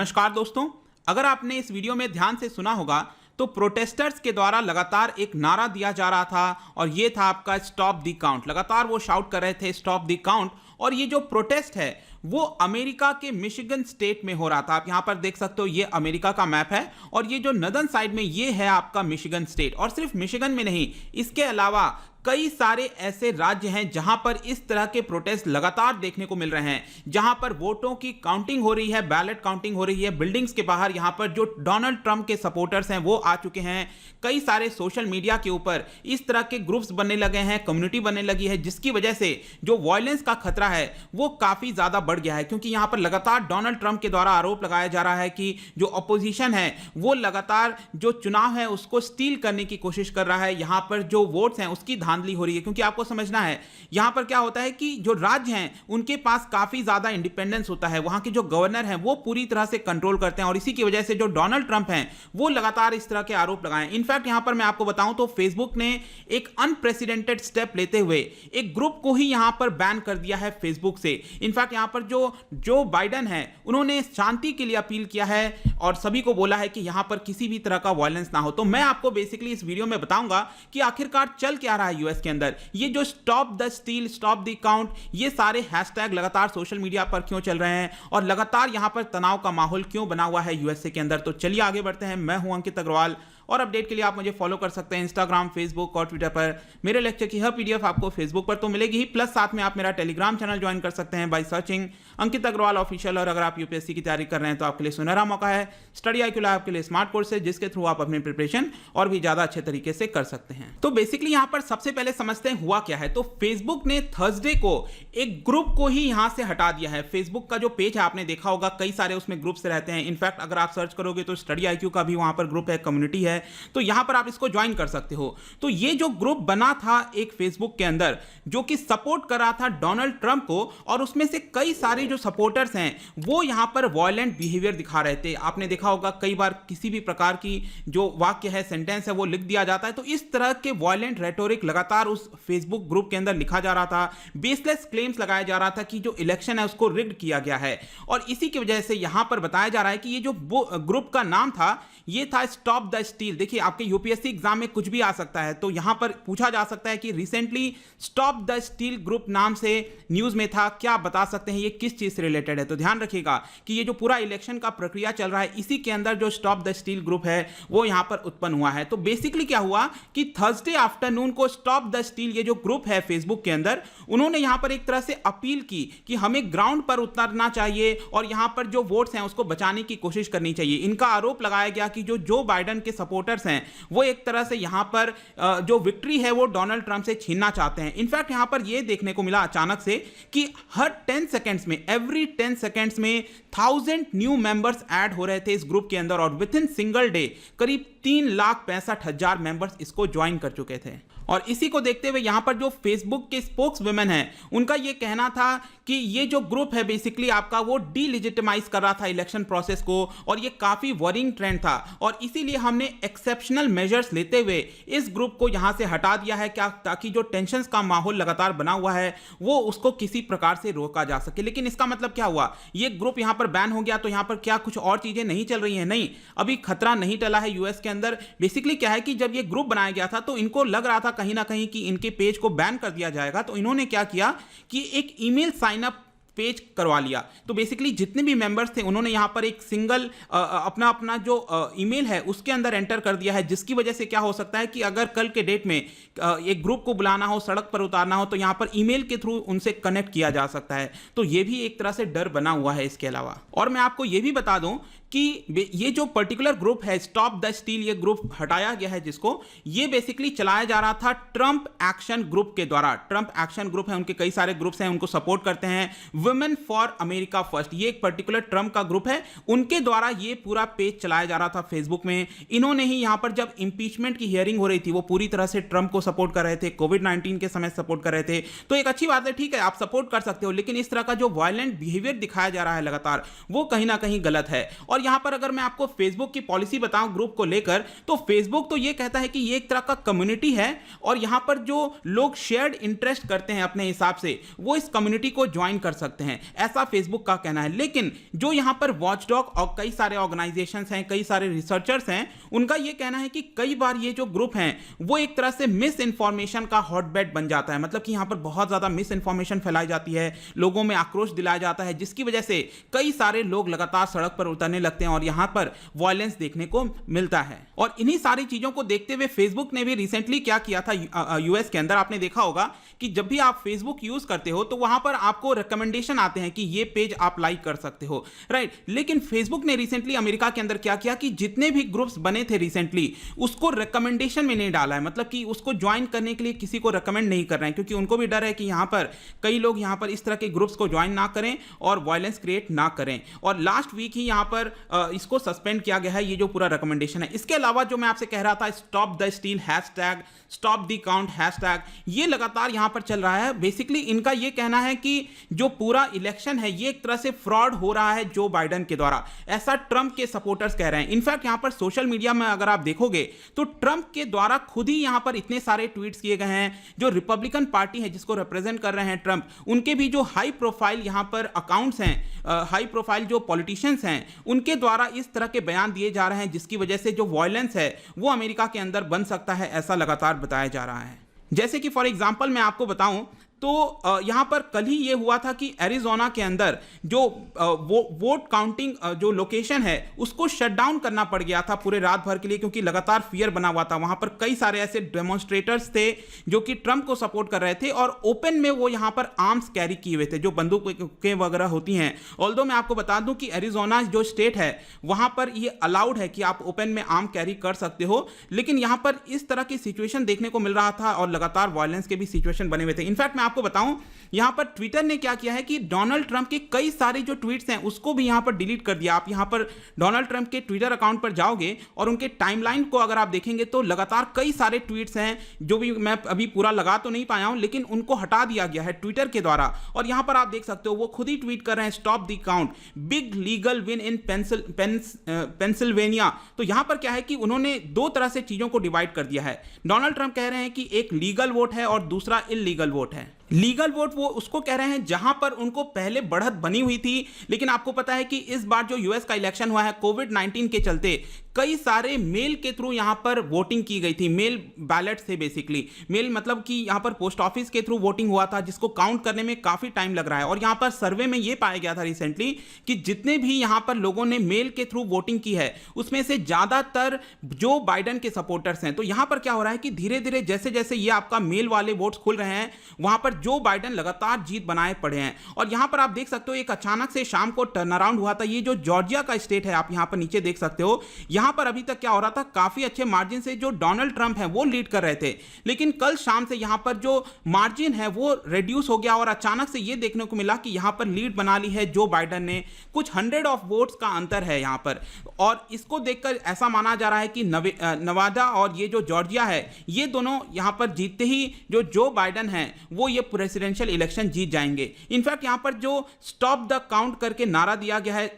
नमस्कार दोस्तों, अगर आपने इस वीडियो में ध्यान से सुना होगा तो प्रोटेस्टर्स के द्वारा लगातार एक नारा दिया जा रहा था और ये था आपका स्टॉप द काउंट। लगातार वो शाउट कर रहे थे स्टॉप द काउंट। और ये जो प्रोटेस्ट है वो अमेरिका के मिशिगन स्टेट में हो रहा था। आप यहां पर देख सकते हो, ये अमेरिका का मैप है और ये जो नदर्न साइड में ये है आपका मिशिगन स्टेट। और सिर्फ मिशिगन में नहीं, इसके अलावा कई सारे ऐसे राज्य हैं जहां पर इस तरह के प्रोटेस्ट लगातार देखने को मिल रहे हैं, जहां पर वोटों की काउंटिंग हो रही है, बैलेट काउंटिंग हो रही है। बिल्डिंग्स के बाहर यहां पर जो डोनाल्ड ट्रंप के सपोर्टर्स हैं वो आ चुके हैं। कई सारे सोशल मीडिया के ऊपर इस तरह के ग्रुप्स बनने लगे हैं, कम्युनिटी बनने लगी है, जिसकी वजह से जो वायलेंस का खतरा है वो काफी ज्यादा बढ़ गया है। क्योंकि यहां पर लगातार डोनाल्ड ट्रंप के द्वारा आरोप लगाया जा रहा है कि जो अपोजिशन है वो लगातार जो चुनाव है उसको स्टील करने की कोशिश कर रहा है। यहां पर जो वोट्स हैं उसकी धांधली हो रही है। क्योंकि आपको समझना है यहां पर क्या होता है कि जो राज्य हैं उनके पास काफी ज्यादा इंडिपेंडेंस होता है, वहां के जो गवर्नर हैं वो पूरी तरह से कंट्रोल करते हैं और इसी की वजह से जो डोनाल्ड ट्रंप हैं वो लगातार इस तरह के आरोप लगाए। इनफैक्ट यहां पर मैं आपको बताऊं तो फेसबुक ने एक अनप्रेसिडेंटेड स्टेप लेते हुए एक ग्रुप को ही यहां पर बैन कर दिया है फेसबुक से। इनफैक्ट यहां पर जो बाइडेन है उन्होंने शांति के लिए अपील किया है और सभी को बोला है कि यहां पर किसी भी तरह का वायलेंस ना हो। तो मैं आपको बेसिकली इस वीडियो में बताऊंगा कि आखिरकार चल क्या रहा है यूएस के अंदर। ये जो stop the steel, stop the count, ये सारे हैशटैग लगातार सोशल मीडिया पर क्यों चल रहे हैं और लगातार यहां पर तनाव का माहौल क्यों बना हुआ है यूएसए के अंदर। तो चलिए आगे बढ़ते हैं। मैं हूं अंकित अग्रवाल और अपडेट के लिए आप मुझे फॉलो कर सकते हैं इंस्टाग्राम, फेसबुक और ट्विटर पर। मेरे लेक्चर की हर पीडीएफ आपको फेसबुक पर तो मिलेगी ही, प्लस साथ में आप मेरा टेलीग्राम चैनल ज्वाइन कर सकते हैं by searching Ankit Agrawal official. और अगर आप यूपीएससी की तैयारी कर रहे हैं तो आपके लिए सुनहरा मौका है। स्टडी IQ लैब आपके लिए स्मार्ट कोर्स है जिसके थ्रू आप अपनी प्रिपरेशन और भी ज्यादा अच्छे तरीके से कर सकते हैं। तो बेसिकली यहां पर सबसे पहले समझते हैं हुआ क्या है। तो फेसबुक ने थर्सडे को एक ग्रुप को ही यहां से हटा दिया है। फेसबुक का जो पेज है आपने देखा होगा, कई सारे उसमें ग्रुप्स रहते हैं। इनफैक्ट अगर आप सर्च करोगे तो स्टडी IQ का भी वहां पर ग्रुप है, कम्युनिटी है, तो यहां पर आप इसको ज्वाइन कर सकते हो। तो ये जो ग्रुप बना था एक फेसबुक के अंदर जो कि सपोर्ट कर रहा था डोनाल्ड ट्रंप को, और उसमें से कई सारे जो सपोर्टर्स हैं वो यहां पर वायलेंट बिहेवियर दिखा रहे थे। आपने देखा होगा कई बार किसी भी प्रकार की जो वाक्य है, सेंटेंस है, वो लिख दिया जाता है। तो इस तरह के वायलेंट रेटोरिक लगातार उस फेसबुक ग्रुप के अंदर लिखा जा रहा था। बेसलेस क्लेम्स लगाया जा रहा था कि जो इलेक्शन है उसको रिग्ड किया गया है। और इसी की वजह से यहां पर बताया जा रहा है कि ये जो ग्रुप का नाम था ये था स्टॉप द स्टील। देखिए आपके यूपीएससी एग्जाम में कुछ भी आ सकता है, तो यहां पर पूछा जा सकता है कि recently stop the steel group नाम से न्यूज में था, क्या बता सकते हैं ये किस चीज से रिलेटेड है। तो ध्यान रखिएगा कि ये जो पूरा इलेक्शन का प्रक्रिया चल रहा है इसी के अंदर जो स्टॉप द स्टील ग्रुप है वो यहां पर उत्पन्न हुआ है। तो बेसिकली क्या हुआ कि थर्सडे आफ्टरनून को स्टॉप द स्टील ये जो ग्रुप है फेसबुक के अंदर, उन्होंने यहां पर एक तरह से अपील की कि हमें ग्राउंड पर उतरना चाहिए और यहां पर जो वोट्स हैं उसको बचाने की कोशिश करनी चाहिए। इनका आरोप लगाया गया कि जो बाइडेन के सपोर्टर्स हैं वो एक तरह से यहां पर जो विक्ट्री है वो डोनाल्ड ट्रंप से छीनना चाहते हैं। इनफैक्ट यहां पर यह देखने को मिला अचानक से कि हर 10 सेकंड्स में, एवरी 10 सेकंड्स में 1000 न्यू मेंबर्स ऐड हो रहे थे इस ग्रुप के अंदर और विद इन सिंगल डे करीब 3,65,000 मेंबर्स इसको ज्वाइन कर चुके थे। और इसी को देखते हुए यहां पर जो फेसबुक के स्पोक्स वुमेन हैं उनका यह कहना था कि ये जो ग्रुप है बेसिकली आपका वो डीलिजिटिमाइज कर रहा था इलेक्शन प्रोसेस को और ये काफी वरिंग ट्रेंड था और इसीलिए हमने एक्सेप्शनल मेजर्स लेते हुए इस ग्रुप को यहां से हटा दिया है, क्या ताकि जो टेंशंस का माहौल लगातार बना हुआ है वो उसको किसी प्रकार से रोका जा सके। लेकिन इसका मतलब क्या हुआ, ये ग्रुप यहां पर बैन हो गया तो यहां पर क्या कुछ और चीजें नहीं चल रही हैं? नहीं, अभी खतरा नहीं टला है यूएस के अंदर। बेसिकली क्या है कि जब ये ग्रुप बनाया गया था तो इनको लग रहा था कहीं ना कहीं कि इनके पेज को बैन कर दिया जाएगा, तो इन्होंने क्या किया कि एक ईमेल साइन अप पेज करवा लिया। तो बेसिकली जितने भी मेंबर्स थे उन्होंने यहां पर एक सिंगल अपना जो ईमेल है उसके अंदर एंटर कर दिया है, जिसकी वजह से क्या हो सकता है कि अगर कल के डेट में एक ग्रुप को बुलाना हो, सड़क पर उतारना हो, तो यहां पर ईमेल के थ्रू उनसे कनेक्ट किया जा सकता है। तो यह भी एक तरह से डर बना हुआ है इसके अलावा। और मैं आपको यह भी बता दूं कि ये जो पर्टिकुलर ग्रुप है स्टॉप द स्टील, ये ग्रुप हटाया गया है जिसको, ये बेसिकली चलाया जा रहा था ट्रंप एक्शन ग्रुप के द्वारा। ट्रंप एक्शन ग्रुप है, उनके कई सारे ग्रुप्स हैं, उनको सपोर्ट करते हैं। वुमेन फॉर अमेरिका फर्स्ट, ये एक पर्टिकुलर ट्रंप का ग्रुप है, उनके द्वारा ये पूरा पेज चलाया जा रहा था फेसबुक में। इन्होंने ही यहां पर जब इंपीचमेंट की हियरिंग हो रही थी वो पूरी तरह से ट्रंप को सपोर्ट कर रहे थे, कोविड-19 के समय सपोर्ट कर रहे थे। तो एक अच्छी बात है, ठीक है आप सपोर्ट कर सकते हो, लेकिन इस तरह का जो वायलेंट बिहेवियर दिखाया जा रहा है लगातार वो कहीं ना कहीं गलत है। और यहां पर अगर मैं आपको फेसबुक की पॉलिसी बताऊं ग्रुप को लेकर, तो फेसबुक तो ये कहता है कि ये एक तरह का कम्युनिटी है और यहां पर जो लोग शेयर्ड इंटरेस्ट करते हैं अपने हिसाब से वो इस कम्युनिटी को ज्वाइन कर सकते हैं, ऐसा फेसबुक का कहना है। लेकिन जो यहां पर वॉचडॉग और कई सारे ऑर्गेनाइजेशंस हैं, कई सारे रिसर्चर्स हैं, उनका यह कहना है कि कई बार ये जो ग्रुप हैं वो एक तरह से मिस इंफॉर्मेशन का हॉटबेड बन जाता है। मतलब कि यहां पर बहुत ज्यादा मिस इंफॉर्मेशन फैलाई जाती है, लोगों में आक्रोश दिलाया जाता है, जिसकी वजह से कई सारे लोग लगातार सड़क पर उतरने लगते हैं और यहां पर वायलेंस देखने को मिलता है। और इन्हीं सारी चीजों को देखते हुए फेसबुक ने भी रिसेंटली क्या किया था, यूएस के अंदर आपने देखा होगा कि जब भी आप फेसबुक यूज करते हो तो वहां पर आपको रिकमेंडेशन आते हैं कि ये पेज आप लाइक कर सकते हो, राइट। लेकिन फेसबुक ने रिसेंटली अमेरिका के अंदर क्या किया कि जितने भी ग्रुप्स बने थे रिसेंटली उसको रिकमेंडेशन में नहीं डाला है। मतलब कि उसको ज्वाइन करने के लिए किसी को रिकमेंड नहीं कर रहे हैं, क्योंकि उनको भी डर है कि यहां पर कई लोग यहां पर इस तरह के ग्रुप्स को ज्वाइन ना करें और वायलेंस क्रिएट ना करें। और लास्ट वीक ही यहां पर इसको सस्पेंड किया गया है, ये जो पूरा रिकमेंडेशन है। इसके अलावा जो मैं आपसे कह रहा था stop the steel hashtag, stop the count hashtag, ये लगातार यहां पर चल रहा है। बेसिकली इनका ये कहना है कि जो पूरा इलेक्शन है ये एक तरह से फ्रॉड हो रहा है जो बाइडेन के द्वारा, ऐसा ट्रंप के सपोर्टर्स कह रहे हैं। इनफैक्ट यहां पर सोशल मीडिया में अगर आप देखोगे तो ट्रंप के द्वारा खुद ही यहां पर इतने सारे ट्वीट्स किए गए हैं। जो रिपब्लिकन पार्टी है जिसको रिप्रेजेंट कर रहे हैं ट्रंप, उनके भी जो हाई प्रोफाइल यहां पर अकाउंट्स हैं, हाई प्रोफाइल जो पॉलिटिशियंस हैं, उनके द्वारा इस तरह के बयान दिए जा रहे हैं जिसकी वजह से जो वायलेंस है वो अमेरिका के अंदर बन सकता है, ऐसा लगातार बताया जा रहा है। जैसे कि फॉर एग्जांपल मैं आपको बताऊं तो यहां पर कल ही यह हुआ था कि एरिज़ोना के अंदर जो वोट काउंटिंग जो लोकेशन है उसको शट डाउन करना पड़ गया था पूरे रात भर के लिए, क्योंकि लगातार फियर बना हुआ था। वहां पर कई सारे ऐसे डेमोन्स्ट्रेटर्स थे जो कि ट्रंप को सपोर्ट कर रहे थे और ओपन में वो यहां पर आर्म्स कैरी किए हुए थे, जो बंदूकें वगैरह होती हैं। ऑल्दो मैं आपको बता दूं कि एरिज़ोना जो स्टेट है वहां पर ये अलाउड है कि आप ओपन में आर्म कैरी कर सकते हो, लेकिन यहां पर इस तरह की सिचुएशन देखने को मिल रहा था और लगातार वायलेंस के भी सिचुएशन बने हुए थे। इनफैक्ट मैं आपको बताऊं यहां पर ट्विटर ने क्या किया है कि डोनाल्ड ट्रंप के कई सारे जो ट्वीट्स हैं उसको भी यहां पर डिलीट कर दिया। आप यहां पर डोनाल्ड ट्रंप के ट्विटर अकाउंट पर जाओगे और उनके टाइमलाइन को अगर आप देखेंगे तो लगातार कई सारे ट्वीट्स हैं जो भी मैं अभी पूरा लगा तो नहीं पाया हूं, लेकिन उनको हटा दिया गया है ट्विटर के द्वारा। और यहां पर आप देख सकते हो वो खुद ही ट्वीट कर रहे हैं stop the count, big legal win in Pennsylvania. तो यहां पर क्या है कि उन्होंने दो तरह से चीजों को डिवाइड कर दिया है। डोनाल्ड ट्रंप कह रहे हैं कि एक लीगल वोट है और दूसरा इल्लीगल वोट है। लीगल वोट वो उसको कह रहे हैं जहां पर उनको पहले बढ़त बनी हुई थी, लेकिन आपको पता है कि इस बार जो यूएस का इलेक्शन हुआ है कोविड-19 के चलते कई सारे मेल के थ्रू यहां पर वोटिंग की गई थी। मेल बैलेट से बेसिकली, मेल मतलब कि यहां पर पोस्ट ऑफिस के थ्रू वोटिंग हुआ था, जिसको काउंट करने में काफी टाइम लग रहा है। और यहां पर सर्वे में यह पाया गया था रिसेंटली कि जितने भी यहां पर लोगों ने मेल के थ्रू वोटिंग की है उसमें से ज्यादातर जो बाइडेन के सपोर्टर्स हैं। तो यहां पर क्या हो रहा है कि धीरे धीरे जैसे जैसे ये आपका मेल वाले वोट्स खुल रहे हैं वहां पर जो बाइडेन लगातार जीत बनाए पड़े हैं। और यहां पर आप देख सकते हो एक अचानक से शाम को टर्न अराउंड हुआ था। ये जो जॉर्जिया का स्टेट है आप यहां पर नीचे देख सकते हो, यहां पर अभी तक क्या हो रहा था, काफी अच्छे मार्जिन से जो डोनाल्ड ट्रंप है वो लीड कर रहे थे, लेकिन कल शाम से यहां पर जो मार्जिन है वो रिड्यूस हो गया और अचानक से ये देखने को मिला कि यहां पर लीड बना ली है जो बाइडेन ने। कुछ 100 ऑफ वोट्स का अंतर है यहां पर, और इसको देखकर ऐसा माना जा रहा है कि नवादा और ये जो जॉर्जिया है ये दोनों यहां पर जीतते ही जो बाइडेन है वो ये प्रेसिडेंशियल इलेक्शन जीत जाएंगे। इनफैक्ट यहां पर जो स्टॉप द काउंट करके नारा दिया गया है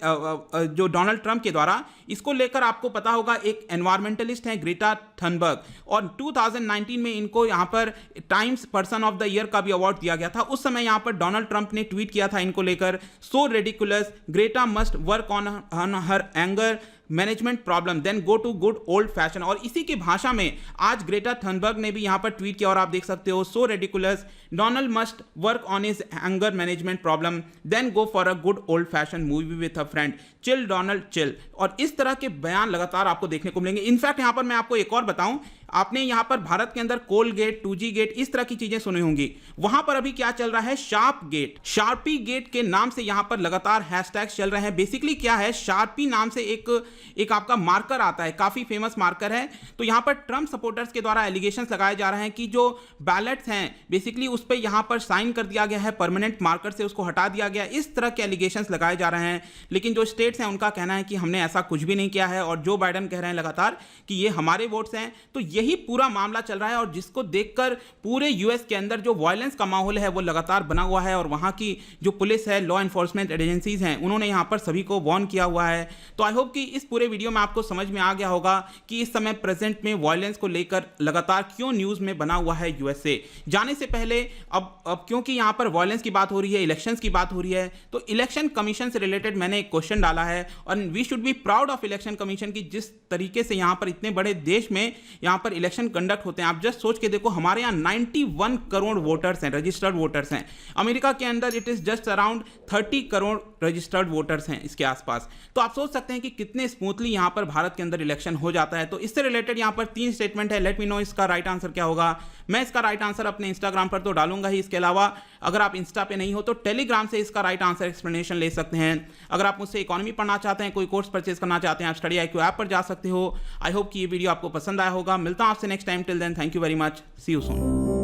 जो डोनाल्ड ट्रंप के द्वारा, इसको लेकर आपको पता होगा एक एनवायरमेंटलिस्ट है ग्रेटा थनबर्ग, और 2019 में इनको यहां पर times person of the year का भी अवार्ड दिया गया था। उस समय यहां पर डोनाल्ड ट्रंप ने ट्वीट किया था इनको लेकर, so ridiculous, Greta must work on her anger management problem then go to good old fashion. और इसी की भाषा में आज ग्रेटा थनबर्ग ने भी यहां पर ट्वीट किया और आप देख सकते हो, so ridiculous, Donald must work on his anger management problem then go for a good old fashion movie with a friend, chill Donald chill. और इस तरह के बयान लगातार आपको देखने को मिलेंगे। इनफैक्ट यहां पर मैं आपको एक और बताऊं, आपने यहां पर भारत के अंदर कोलगेट, 2G गेट, इस तरह की चीजें सुनी होंगी। वहां पर अभी क्या चल रहा है, शार्प गेट, शार्पी गेट के नाम से यहां पर लगातार हैशटैग्स चल रहे हैं। बेसिकली क्या है, शार्पी नाम से एक आपका मार्कर आता है, काफी फेमस मार्कर है। तो यहां पर ट्रंप सपोर्टर्स के द्वारा एलिगेशंस लगाए जा रहे हैं कि जो बैलेट्स हैं बेसिकली उस पर यहां पर साइन कर दिया गया है, परमानेंट मार्कर से उसको हटा दिया गया, इस तरह के एलिगेशंस लगाए जा रहे हैं। लेकिन जो स्टेट्स हैं उनका कहना है कि हमने ऐसा कुछ भी नहीं किया है, और जो बाइडेन कह रहे हैं लगातार कि ये हमारे वोट्स हैं। तो यही पूरा मामला चल रहा है और जिसको देखकर पूरे यूएस के अंदर जो वायलेंस का माहौल है वो लगातार बना हुआ है और वहाँ की जो पुलिस है, लॉ एनफोर्समेंट एजेंसीज हैं, उन्होंने यहाँ पर सभी को वार्न किया हुआ है। तो आई होप कि इस पूरे वीडियो में आपको समझ में आ गया होगा कि इस समय प्रेजेंट में वायलेंस को लेकर लगातार क्यों न्यूज़ में बना हुआ है यूएसए। जाने से पहले अब क्योंकि यहाँ पर वायलेंस की बात हो रही है, इलेक्शंस की बात हो रही है, तो इलेक्शन कमीशन से रिलेटेड मैंने एक क्वेश्चन डाला है और we should be proud of election commission की जिस तरीके से यहाँ पर इतने बड़े देश में यहाँ पर इलेक्शन कंडक्ट होते हैं। आप जस्ट सोच के देखो, हमारे यहाँ 91 करोड़ वोटर्स हैं, रजिस्टर्ड वोटर्स हैं। अमेरिका के अंदर it is just around 30 crore registered voters हैं इसके आसपास। तो आप सोच सकते हैं कि कितने स्मूथली यहाँ पर भारत के अंदर इलेक्शन हो जाता है। तो इससे रिलेटेड यहाँ पर 3 स्टेटमेंट है। लेट मी नो इसका राइट आंसर क्या होगा। मैं इसका राइट आंसर अपने इंस्टाग्राम पर तो डालूंगा ही, इसके अलावा अगर आप इंस्टा पे नहीं हो तो टेलीग्राम से इसका राइट आंसर एक्सप्लेनेशन ले सकते हैं। अगर आप मुझसे इकोनॉमी पढ़ना चाहते हैं, कोई कोर्स परचेज करना चाहते हैं, आप स्टडी IQ ऐप पर जा सकते हो। आई होप कि ये वीडियो आपको पसंद आया होगा। मिलता हूं आपसे next time. Till then, thank you very much, see you soon.